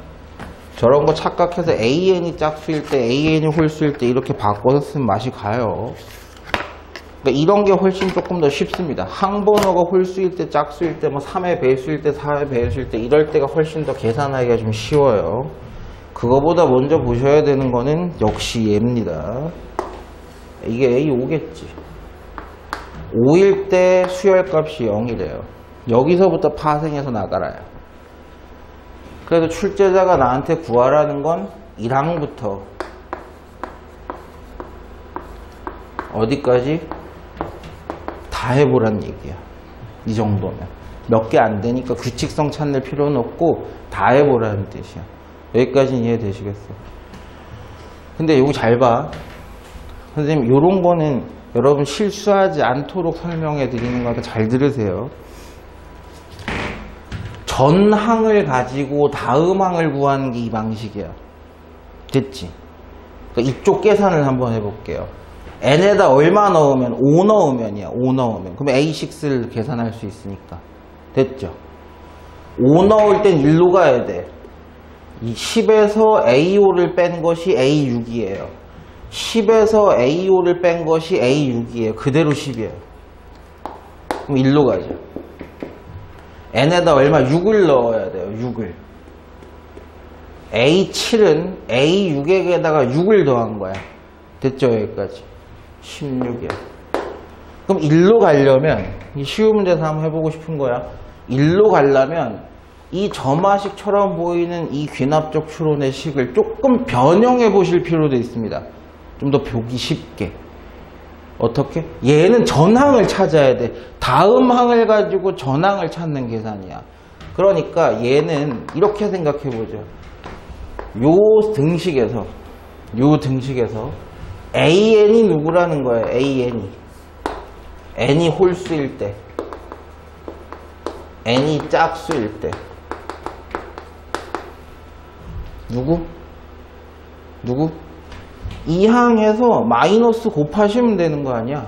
저런 거 착각해서 an이 짝수일 때 an이 홀수일 때 이렇게 바꿔서 쓰면 맛이 가요. 그러니까 이런 게 훨씬 조금 더 쉽습니다. 항번호가 홀수일 때, 짝수일 때, 뭐 3의 배수일 때, 4의 배수일 때 이럴 때가 훨씬 더 계산하기가 좀 쉬워요. 그거보다 먼저 보셔야 되는 거는 역시 얘입니다. 이게 A5겠지. 5일 때 수열값이 0이래요. 여기서부터 파생해서 나가라요. 그래서 출제자가 나한테 구하라는 건 1항부터 어디까지? 다 해보란 얘기야. 이 정도면. 몇 개 안 되니까 규칙성 찾을 필요는 없고 다 해보라는 뜻이야. 여기까지는 이해되시겠어? 근데 여기 잘 봐. 선생님 요런 거는 여러분 실수하지 않도록 설명해 드리는 거니까 잘 들으세요. 전항을 가지고 다음 항을 구하는 게 이 방식이야. 됐지? 그러니까 이쪽 계산을 한번 해볼게요. n에다 얼마 넣으면 5 넣으면이야. 5 넣으면. 그럼 A6를 계산할 수 있으니까. 됐죠? 5 넣을 땐 1로 가야 돼. 이 10에서 A5를 뺀 것이 A6이에요. 10에서 A5를 뺀 것이 A6이에요. 그대로 10이에요. 그럼 1로 가죠. n에다 얼마? 6을 넣어야 돼요. 6을. A7은 A6에다가 6을 더한 거야. 됐죠? 여기까지. 16이야. 그럼 1로 가려면, 이 쉬운 문제에서 한번 해보고 싶은 거야. 1로 가려면 이 점화식처럼 보이는 이 귀납적 추론의 식을 조금 변형해 보실 필요도 있습니다. 좀 더 보기 쉽게. 어떻게? 얘는 전항을 찾아야 돼. 다음 항을 가지고 전항을 찾는 계산이야. 그러니까 얘는 이렇게 생각해 보죠. 요 등식에서 AN이 누구라는 거예요? AN이. n이 홀수일 때, n이 짝수일 때. 누구? 이 항에서 마이너스 곱하시면 되는 거 아니야?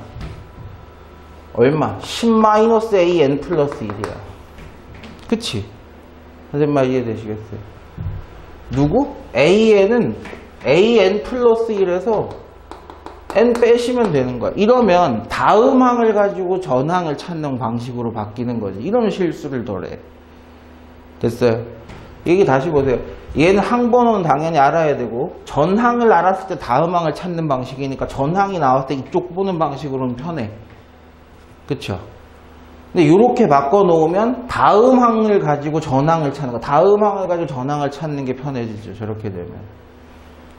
얼마? 10-AN 플러스 1이야. 그치? 선생님 말 이해되시겠어요? 누구? AN은 AN 플러스 1에서 n 빼시면 되는 거야. 이러면 다음 항을 가지고 전항을 찾는 방식으로 바뀌는 거지. 이런 실수를 덜해. 됐어요? 얘기 다시 보세요. 얘는 항번호는 당연히 알아야 되고 전항을 알았을 때 다음 항을 찾는 방식이니까 전항이 나왔을 때 이쪽 보는 방식으로는 편해. 그쵸? 근데 이렇게 바꿔놓으면 다음 항을 가지고 전항을 찾는 거, 다음 항을 가지고 전항을 찾는 게 편해지죠. 저렇게 되면.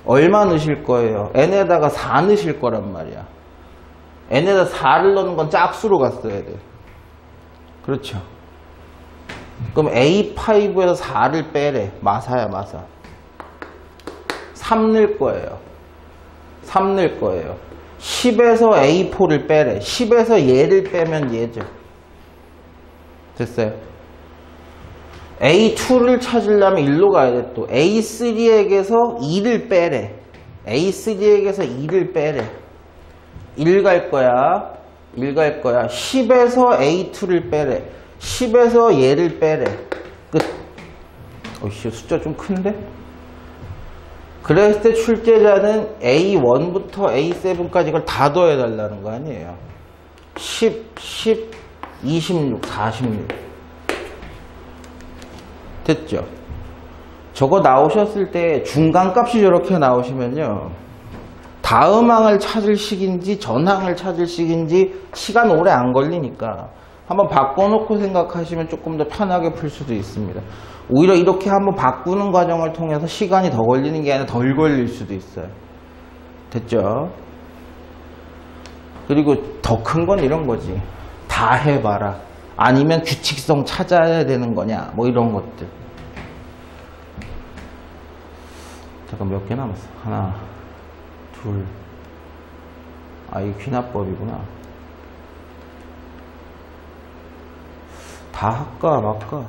얼마 넣으실 거예요? n에다가 4 넣으실 거란 말이야. n에다 4를 넣는 건 짝수로 갔어야 돼. 그렇죠? 그럼 A5에서 4를 빼래. 마사야, 마사. 3 넣을 거예요. 3 넣을 거예요. 10에서 A4를 빼래. 10에서 얘를 빼면 얘죠. 됐어요? A2를 찾으려면 1로 가야 돼. 또 A3에게서 2를 빼래. A3에게서 2를 빼래. 1 갈 거야. 1 갈 거야. 10에서 A2를 빼래. 10에서 얘를 빼래. 끝. 어이씨, 숫자 좀 큰데? 그랬을 때 출제자는 A1부터 A7까지 이걸 다 더해달라는 거 아니에요. 10, 26, 46. 됐죠? 저거 나오셨을 때 중간값이 저렇게 나오시면요. 다음 항을 찾을 식인지 전항을 찾을 식인지 시간 오래 안 걸리니까 한번 바꿔놓고 생각하시면 조금 더 편하게 풀 수도 있습니다. 오히려 이렇게 한번 바꾸는 과정을 통해서 시간이 더 걸리는 게 아니라 덜 걸릴 수도 있어요. 됐죠? 그리고 더 큰 건 이런 거지. 다 해봐라. 아니면 규칙성 찾아야 되는 거냐. 뭐 이런 것들. 잠깐 몇 개 남았어? 하나, 둘. 아, 이게 귀납법이구나. 다 할까 말까?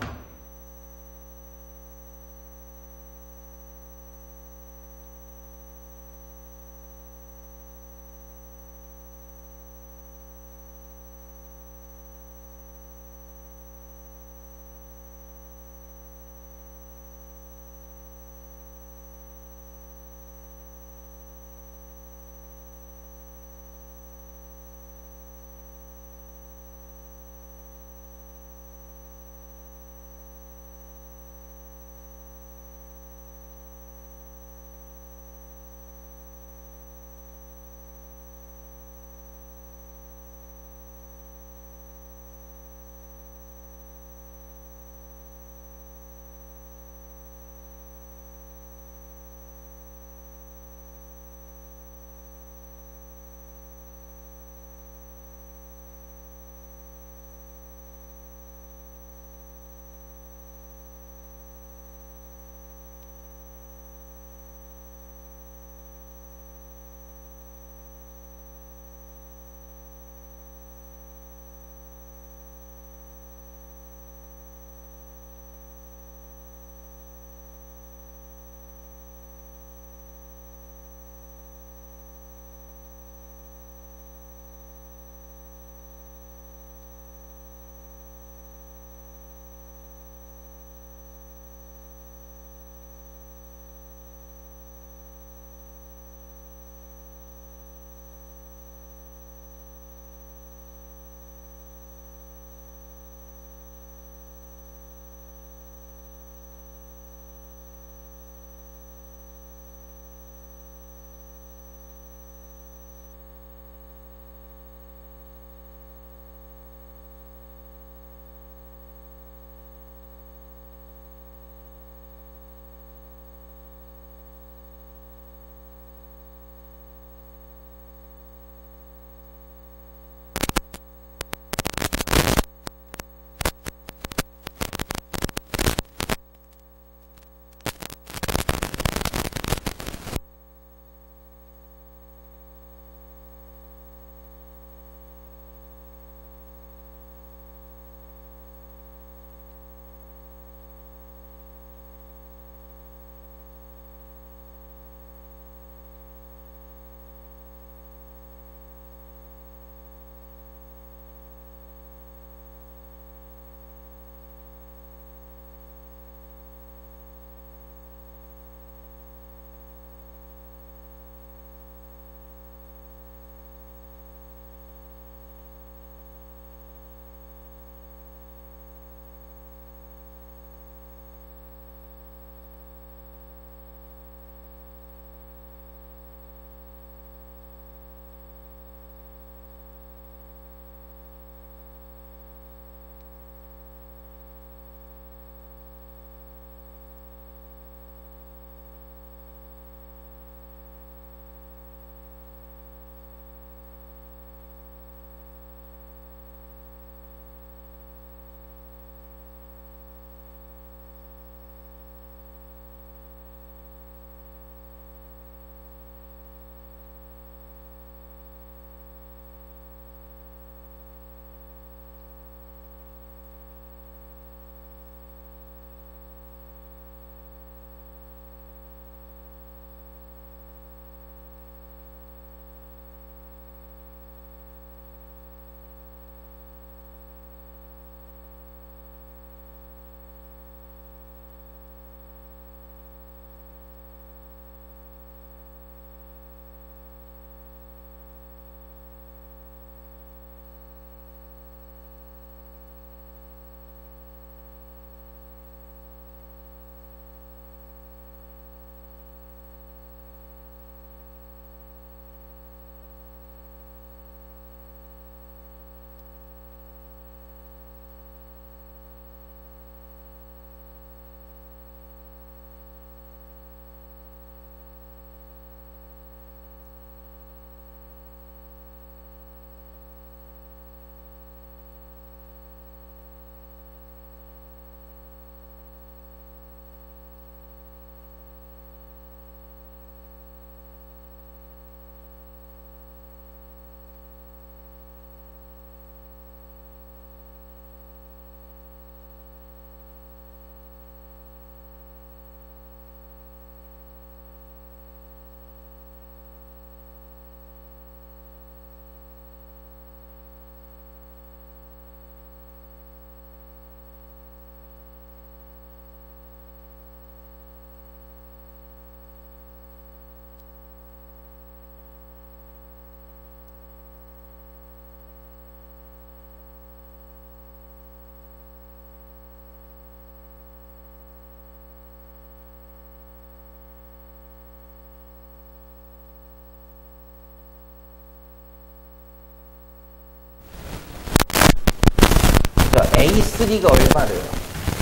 A3가 얼마래요?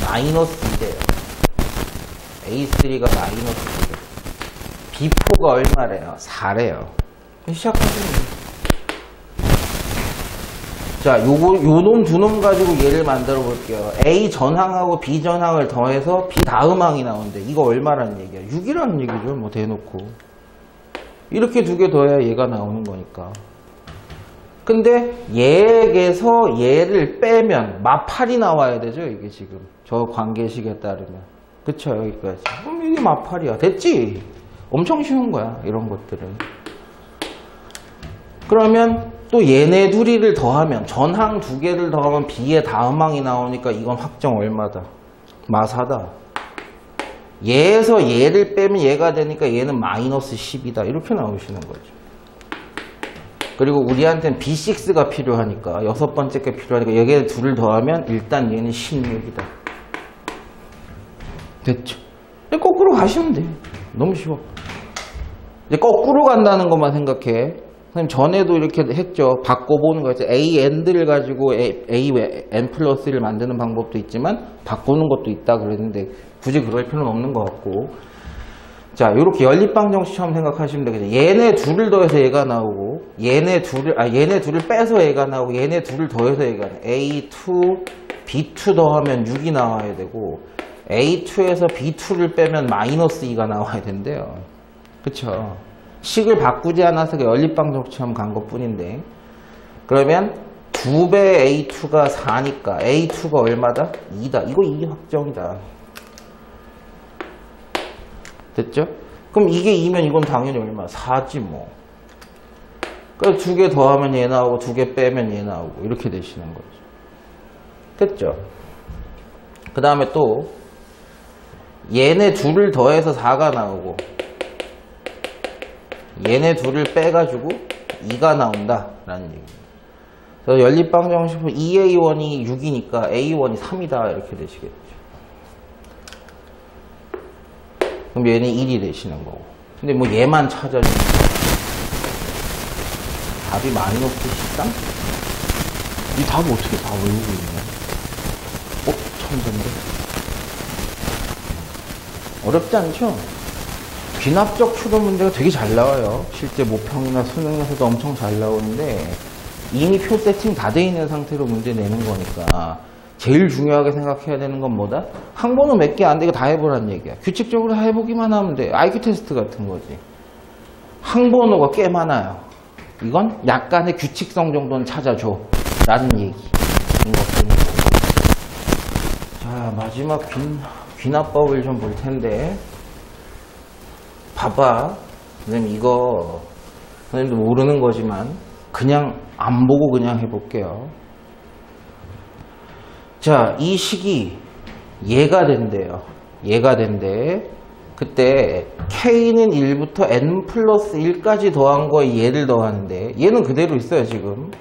마이너스 2래요. A3가 마이너스 2래요. B4가 얼마래요? 4래요. 시작하시면 자, 요 놈 두 놈 가지고 얘를 만들어 볼게요. A 전항하고 B 전항을 더해서 B 다음항이 나오는데 이거 얼마라는 얘기야? 6이라는 얘기죠. 뭐 대놓고. 이렇게 두 개 더해야 얘가 나오는 거니까. 근데 얘에게서 얘를 빼면 마8이 나와야 되죠. 이게 지금. 저 관계식에 따르면. 그쵸, 여기까지. 그럼 이게 마8이야. 됐지? 엄청 쉬운 거야. 이런 것들은. 그러면 또 얘네 둘이를 더하면 전항 두 개를 더하면 B의 다음항이 나오니까 이건 확정 얼마다? 마4다. 얘에서 얘를 빼면 얘가 되니까 얘는 마이너스 10이다. 이렇게 나오시는 거죠. 그리고 우리한테는 B6가 필요하니까 여섯 번째 게 필요하니까 여기에 둘을 더하면 일단 얘는 16이다. 됐죠? 거꾸로 가시면 돼. 너무 쉬워. 이제 거꾸로 간다는 것만 생각해. 선생님 전에도 이렇게 했죠. 바꿔보는 거 있죠. A AND를 가지고 A N 플러스 1을 만드는 방법도 있지만 바꾸는 것도 있다 그랬는데 굳이 그럴 필요는 없는 것 같고. 자, 이렇게 연립방 정식처럼 생각하시면 되겠죠. 얘네 둘을 더해서 얘가 나오고 얘네 둘을 빼서 얘가 나오고 얘네 둘을 더해서 얘가 나오고 A2, B2 더하면 6이 나와야 되고 A2에서 B2를 빼면 마이너스 2가 나와야 된대요. 그쵸? 식을 바꾸지 않아서 연립방 정식처럼 간 것 뿐인데 그러면 2배 A2가 4니까 A2가 얼마다? 2다. 이거 2 확정이다. 됐죠? 그럼 이게 2면 이건 당연히 얼마? 4지 뭐. 그래서 두 개 더하면 얘 나오고 두 개 빼면 얘 나오고 이렇게 되시는 거죠. 됐죠? 그 다음에 또 얘네 둘을 더해서 4가 나오고 얘네 둘을 빼가지고 2가 나온다 라는 얘기입니다. 그래서 연립방 정식은 2A1이 6이니까 A1이 3이다 이렇게 되시겠죠. 그럼 얘는 1이 되시는 거고. 근데 뭐 얘만 찾아주면 답이 마이너스 13? 이 답을 어떻게 다 외우고 있냐? 천재인데? 어렵지 않죠? 귀납적 추론 문제가 되게 잘 나와요. 실제 모평이나 수능에서도 엄청 잘 나오는데 이미 표 세팅 다 돼 있는 상태로 문제 내는 거니까 제일 중요하게 생각해야 되는 건 뭐다? 항번호 몇 개 안 돼 이거 다 해보라는 얘기야. 규칙적으로 다 해보기만 하면 돼. IQ 테스트 같은 거지. 항번호가 꽤 많아요. 이건 약간의 규칙성 정도는 찾아줘 라는 얘기인 것뿐이고. 자, 마지막 귀납법을 좀 볼 텐데 봐봐. 선생님 이거 선생님도 모르는 거지만 그냥 안 보고 그냥 해볼게요. 자, 이 식이 얘가 된대요. 얘가 된대. 그때 K는 1부터 N 플러스 1까지 더한 거에 얘를 더하는데 얘는 그대로 있어요 지금.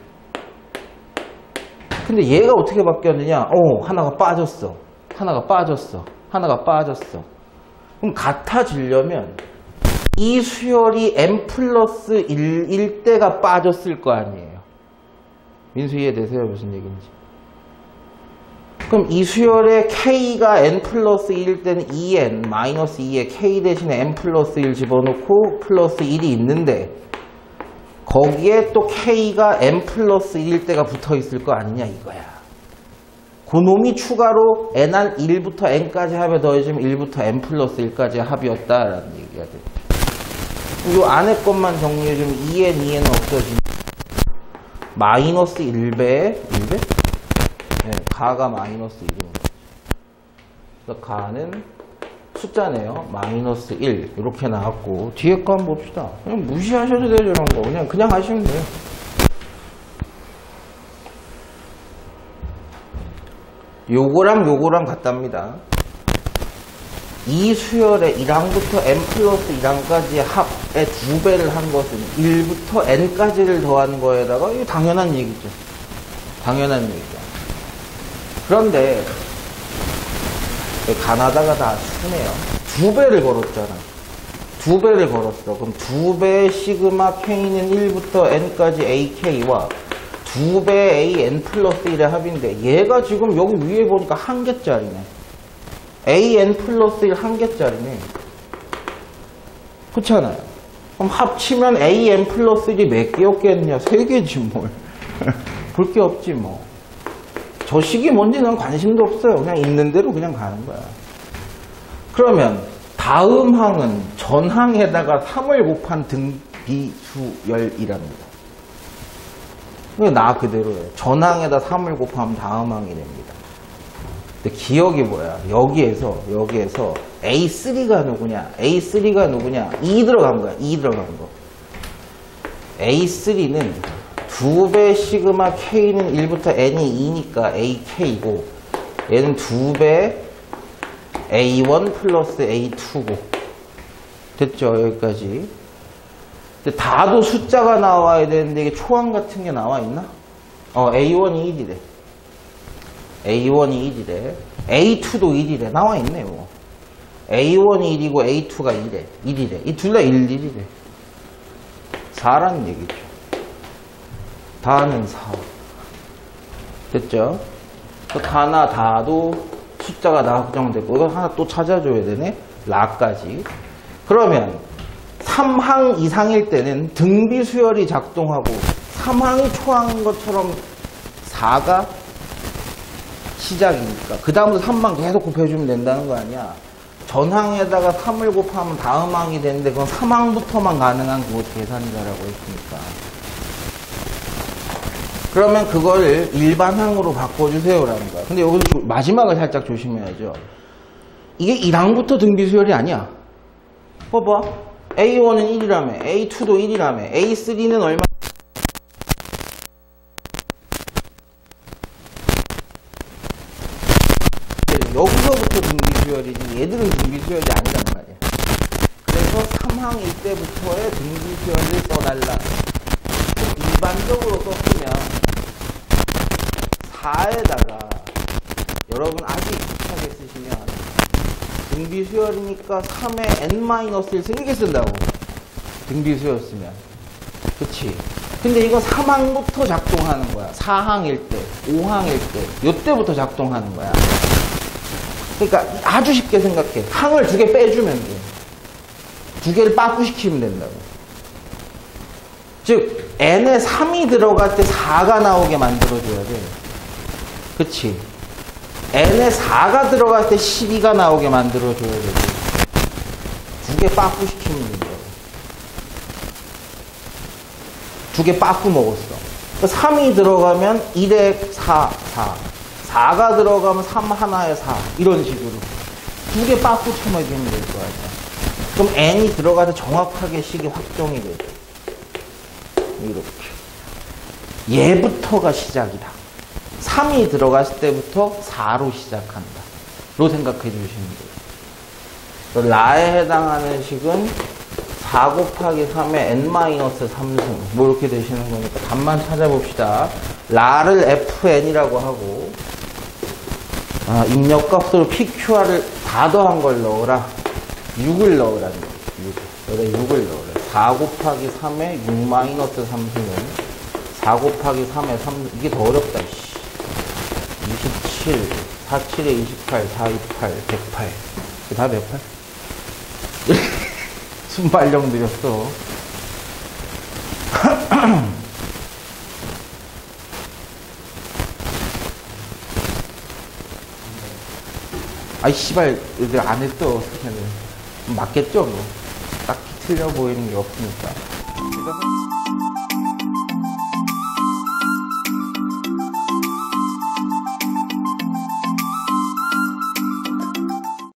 근데 얘가 어떻게 바뀌었느냐? 하나가 빠졌어. 하나가 빠졌어. 하나가 빠졌어. 그럼 같아지려면 이 수열이 N 플러스 1일 때가 빠졌을 거 아니에요. 민수 이해되세요? 무슨 얘기인지. 그럼 이 수열의 K가 N 플러스 1일 때는 2N 마이너스 2에 K 대신에 N 플러스 1 집어넣고 플러스 1이 있는데 거기에 또 K가 N 플러스 1일 때가 붙어 있을 거 아니냐 이거야. 그 놈이 추가로 N 한 1부터 N까지 합에 더해지면 1부터 N 플러스 1까지 합이었다라는 얘기가 돼. 이 안에 것만 정리해주면 2N 없어지면 마이너스 1배에 1배? 네, 가가 마이너스 1입니다. 그래서 가는 숫자네요. 마이너스 1 이렇게 나왔고 뒤에 거 한번 봅시다. 그냥 무시하셔도 돼요. 이런 거 그냥 하시면 돼요. 요거랑 같답니다. 이 수열의 1항부터 n 플러스 1항까지의 합의 2배를 한 것은 1부터 n까지를 더한 거에다가 이거 당연한 얘기죠. 당연한 얘기죠. 그런데 가나다가 다 순해요. 2배를 걸었잖아. 2배를 걸었어. 그럼 2배의 시그마 k는 1부터 n까지 ak와 2배 an 플러스 1의 합인데 얘가 지금 여기 위에 보니까 1개짜리네. an 플러스 1 1개짜리네. 그렇잖아요. 그럼 합치면 an 플러스 1이 몇 개였겠냐? 3개지 뭘. 볼 게 없지 뭐. 저 식이 뭔지는 관심도 없어요. 그냥 있는 대로 그냥 가는 거야. 그러면 다음 항은 전항에다가 3을 곱한 등비수열이랍니다. 나 그대로예요. 전항에다 3을 곱하면 다음 항이 됩니다. 근데 기억이 뭐야? 여기에서 A3가 누구냐? A3가 누구냐? 2 들어간 거야. 2 들어간 거. A3는 2배 시그마 K는 1부터 N이 2니까 AK고 얘는 2배 A1 플러스 A2고 됐죠? 여기까지. 근데 다도 숫자가 나와야 되는데 이게 초항 같은 게 나와 있나? A1이 1이래. A1이 1이래. A2도 1이래. 나와 있네, 뭐. A1이 1이고 A2가 1이래. 이 둘 다 1, 1이래. 4라는 얘기죠. 다는 4. 됐죠? 다나 다도 숫자가 나확정됐고, 이거 하나 또 찾아줘야 되네? 라까지. 그러면 3항 이상일 때는 등비수열이 작동하고 3항이 초항인 것처럼 4가 시작이니까 그 다음부터 3만 계속 곱해주면 된다는 거 아니야. 전항에다가 3을 곱하면 다음 항이 되는데 그건 3항부터만 가능한 그거 계산자라고 했으니까. 그러면 그걸 일반항으로 바꿔주세요라는 거야. 근데 여기서 마지막을 살짝 조심해야죠. 이게 1항부터 등비수열이 아니야. 봐봐. A1은 1이라며, A2도 1이라며, A3는 얼마? 여기서부터 등비수열이지 얘들은 등비수열이 아니란 말이야. 그래서 3항일 때부터의 등비수열을 써달라. 일반적으로 썼으면 4에다가 여러분 아주 익숙하게 쓰시면 등비수열이니까 3에 n-1 이렇게 쓴다고. 등비수열였으면. 그치? 근데 이건 3항부터 작동하는 거야. 4항일 때, 5항일 때, 요때부터 작동하는 거야. 그러니까 아주 쉽게 생각해. 항을 2개 빼주면 돼. 2개를 빠꾸시키면 된다고. 즉 n에 3이 들어갈 때 4가 나오게 만들어줘야 돼. 그치? n에 4가 들어갈 때 12가 나오게 만들어줘야 되고 2개 빠꾸시키면 된다고. 2개 빠꾸 먹었어. 3이 들어가면 1에 4, 4가 들어가면 3 하나에 4 이런 식으로 2개 빠꾸 쳐먹이면 될 거 아니야. 그럼 n이 들어가서 정확하게 식이 확정이 되죠. 이렇게 얘부터가 시작이다. 3이 들어갔을 때부터 4로 시작한다 로 생각해 주시면 돼요. 라에 해당하는 식은 4 곱하기 3의 n-3승 뭐 이렇게 되시는 거니까 답만 찾아봅시다. 라를 fn이라고 하고 입력값으로 pqr을 다 더한 걸 넣어라. 6을 넣으라는 거예요. 6을 넣으라. 4 곱하기 3의 6-3승은 4 곱하기 3의 3, 이게 더 어렵다. 27, 4, 7에 28, 4, 28, 108. 이게 다 108? 순발력 느렸어. 아이, 씨발, 얘들 안 했어. 맞겠죠, 뭐. 딱히 틀려 보이는 게 없으니까.